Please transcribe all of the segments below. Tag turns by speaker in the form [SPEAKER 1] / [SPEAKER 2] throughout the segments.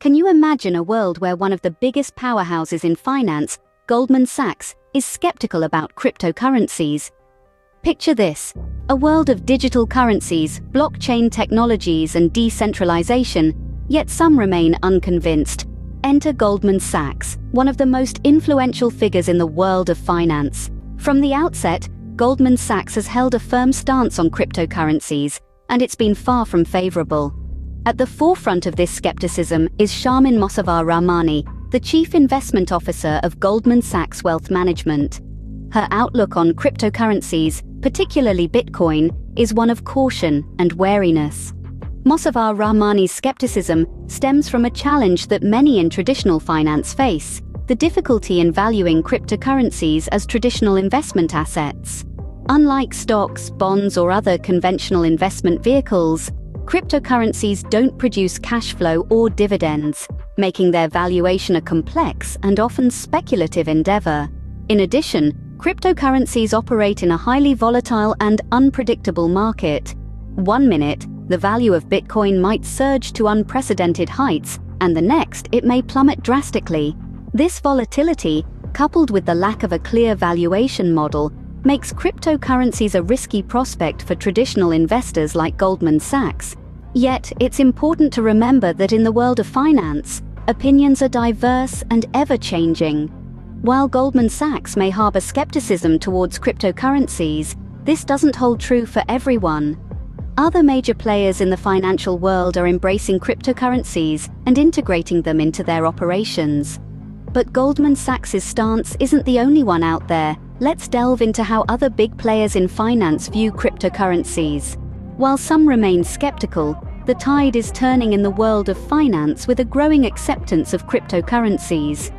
[SPEAKER 1] Can you imagine a world where one of the biggest powerhouses in finance, Goldman Sachs, is skeptical about cryptocurrencies? Picture this: a world of digital currencies, blockchain technologies, and decentralization, yet some remain unconvinced. Enter Goldman Sachs, one of the most influential figures in the world of finance. From the outset, Goldman Sachs has held a firm stance on cryptocurrencies, and it's been far from favorable. At the forefront of this skepticism is Sharmin Mossavar-Rahmani, the Chief Investment Officer of Goldman Sachs Wealth Management. Her outlook on cryptocurrencies, particularly Bitcoin, is one of caution and wariness. Mossavar-Rahmani's skepticism stems from a challenge that many in traditional finance face: the difficulty in valuing cryptocurrencies as traditional investment assets. Unlike stocks, bonds, or other conventional investment vehicles, cryptocurrencies don't produce cash flow or dividends, making their valuation a complex and often speculative endeavor. In addition, cryptocurrencies operate in a highly volatile and unpredictable market. One minute, the value of Bitcoin might surge to unprecedented heights, and the next, it may plummet drastically. This volatility, coupled with the lack of a clear valuation model, makes cryptocurrencies a risky prospect for traditional investors like Goldman Sachs. Yet, it's important to remember that in the world of finance, opinions are diverse and ever-changing. While Goldman Sachs may harbor skepticism towards cryptocurrencies, this doesn't hold true for everyone. Other major players in the financial world are embracing cryptocurrencies and integrating them into their operations. But Goldman Sachs's stance isn't the only one out there. Let's delve into how other big players in finance view cryptocurrencies. While some remain skeptical, the tide is turning in the world of finance with a growing acceptance of cryptocurrencies.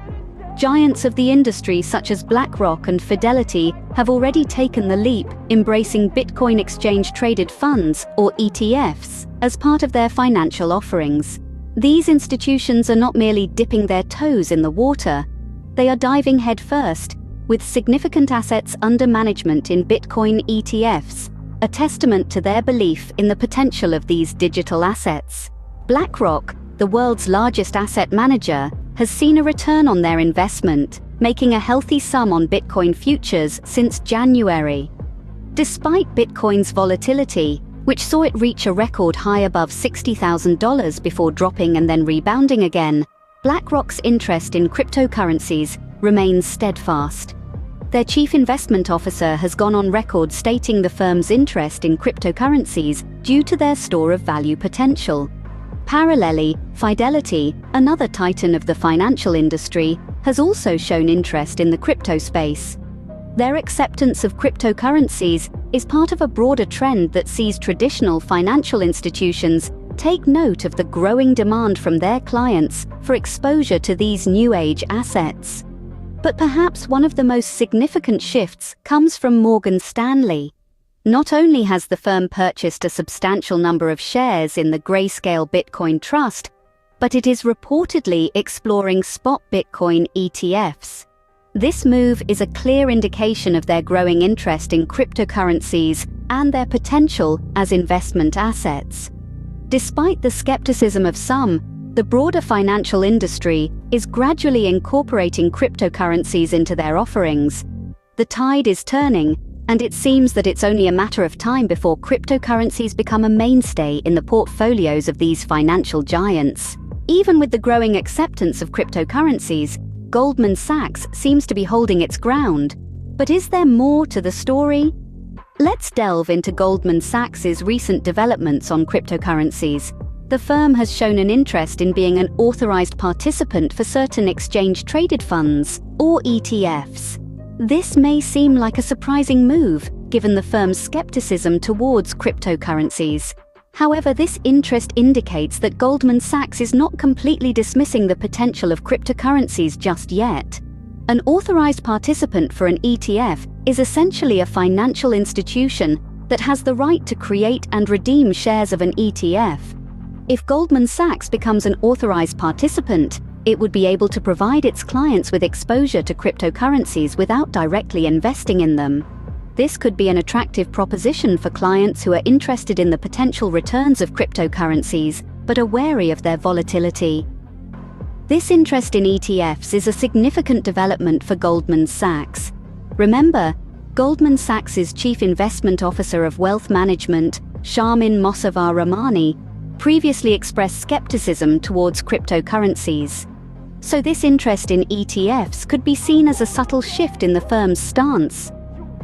[SPEAKER 1] Giants of the industry such as BlackRock and Fidelity have already taken the leap, embracing Bitcoin exchange-traded funds, or ETFs, as part of their financial offerings. These institutions are not merely dipping their toes in the water, they are diving headfirst, with significant assets under management in Bitcoin ETFs, a testament to their belief in the potential of these digital assets. BlackRock, the world's largest asset manager, has seen a return on their investment, making a healthy sum on Bitcoin futures since January. Despite Bitcoin's volatility, which saw it reach a record high above $60,000 before dropping and then rebounding again, BlackRock's interest in cryptocurrencies remains steadfast. Their chief investment officer has gone on record stating the firm's interest in cryptocurrencies due to their store of value potential. Parallelly, Fidelity, another titan of the financial industry, has also shown interest in the crypto space. Their acceptance of cryptocurrencies is part of a broader trend that sees traditional financial institutions take note of the growing demand from their clients for exposure to these new-age assets. But perhaps one of the most significant shifts comes from Morgan Stanley. Not only has the firm purchased a substantial number of shares in the Grayscale Bitcoin Trust, but it is reportedly exploring spot Bitcoin ETFs. This move is a clear indication of their growing interest in cryptocurrencies and their potential as investment assets. Despite the skepticism of some, the broader financial industry is gradually incorporating cryptocurrencies into their offerings. The tide is turning, and it seems that it's only a matter of time before cryptocurrencies become a mainstay in the portfolios of these financial giants. Even with the growing acceptance of cryptocurrencies, Goldman Sachs seems to be holding its ground. But is there more to the story? Let's delve into Goldman Sachs's recent developments on cryptocurrencies. The firm has shown an interest in being an authorized participant for certain exchange-traded funds, or ETFs. This may seem like a surprising move, given the firm's skepticism towards cryptocurrencies. However, this interest indicates that Goldman Sachs is not completely dismissing the potential of cryptocurrencies just yet. An authorized participant for an ETF is essentially a financial institution that has the right to create and redeem shares of an ETF. If Goldman Sachs becomes an authorized participant, it would be able to provide its clients with exposure to cryptocurrencies without directly investing in them. This could be an attractive proposition for clients who are interested in the potential returns of cryptocurrencies, but are wary of their volatility. This interest in ETFs is a significant development for Goldman Sachs. Remember, Goldman Sachs's Chief Investment Officer of Wealth Management, Sharmin Mossavar-Rahmani, previously expressed skepticism towards cryptocurrencies. So this interest in ETFs could be seen as a subtle shift in the firm's stance.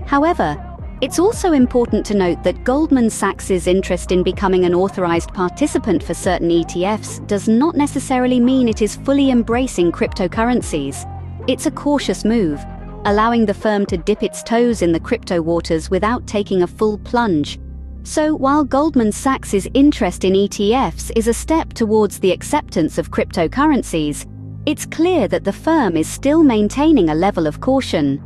[SPEAKER 1] However, it's also important to note that Goldman Sachs's interest in becoming an authorized participant for certain ETFs does not necessarily mean it is fully embracing cryptocurrencies. It's a cautious move, allowing the firm to dip its toes in the crypto waters without taking a full plunge. So while Goldman Sachs's interest in ETFs is a step towards the acceptance of cryptocurrencies, it's clear that the firm is still maintaining a level of caution.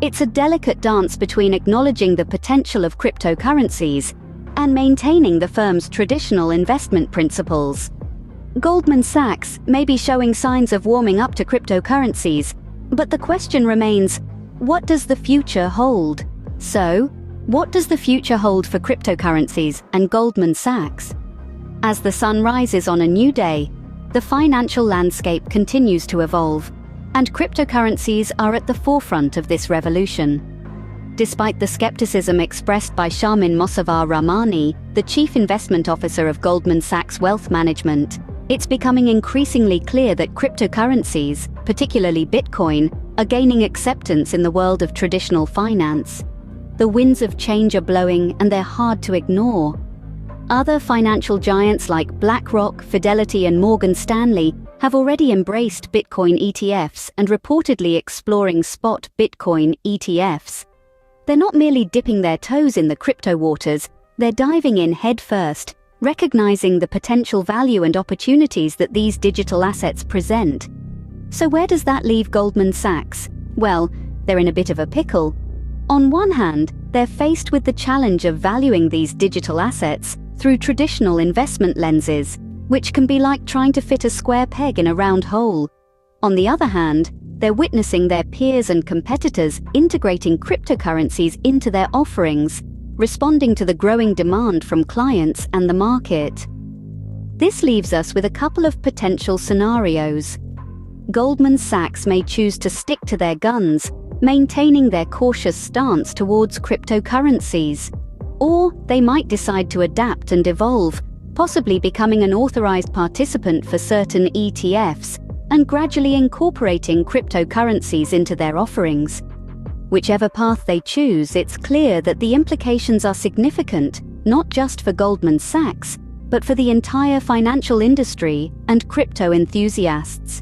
[SPEAKER 1] It's a delicate dance between acknowledging the potential of cryptocurrencies and maintaining the firm's traditional investment principles. Goldman Sachs may be showing signs of warming up to cryptocurrencies, but the question remains, what does the future hold? So, what does the future hold for cryptocurrencies and Goldman Sachs? As the sun rises on a new day, the financial landscape continues to evolve, and cryptocurrencies are at the forefront of this revolution. Despite the skepticism expressed by Sharmin Mossavar-Rahmani, the Chief Investment Officer of Goldman Sachs Wealth Management, it's becoming increasingly clear that cryptocurrencies, particularly Bitcoin, are gaining acceptance in the world of traditional finance. The winds of change are blowing, and they're hard to ignore. Other financial giants like BlackRock, Fidelity, and Morgan Stanley have already embraced Bitcoin ETFs and reportedly exploring spot Bitcoin ETFs. They're not merely dipping their toes in the crypto waters, they're diving in headfirst, recognizing the potential value and opportunities that these digital assets present. So where does that leave Goldman Sachs? Well, they're in a bit of a pickle. On one hand, they're faced with the challenge of valuing these digital assets through traditional investment lenses, which can be like trying to fit a square peg in a round hole. On the other hand, they're witnessing their peers and competitors integrating cryptocurrencies into their offerings, responding to the growing demand from clients and the market. This leaves us with a couple of potential scenarios. Goldman Sachs may choose to stick to their guns, maintaining their cautious stance towards cryptocurrencies. Or they might decide to adapt and evolve, possibly becoming an authorized participant for certain ETFs and gradually incorporating cryptocurrencies into their offerings. Whichever path they choose, it's clear that the implications are significant, not just for Goldman Sachs, but for the entire financial industry and crypto enthusiasts.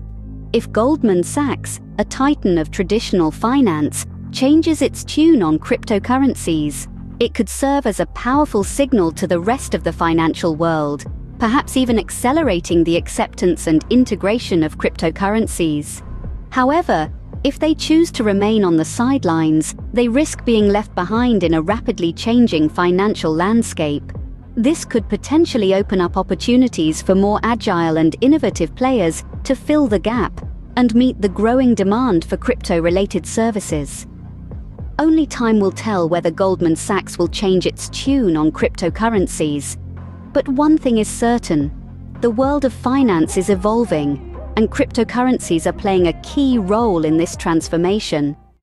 [SPEAKER 1] If Goldman Sachs, a titan of traditional finance, changes its tune on cryptocurrencies, it could serve as a powerful signal to the rest of the financial world, perhaps even accelerating the acceptance and integration of cryptocurrencies. However, if they choose to remain on the sidelines, they risk being left behind in a rapidly changing financial landscape. This could potentially open up opportunities for more agile and innovative players to fill the gap and meet the growing demand for crypto-related services. Only time will tell whether Goldman Sachs will change its tune on cryptocurrencies. But one thing is certain: the world of finance is evolving, and cryptocurrencies are playing a key role in this transformation.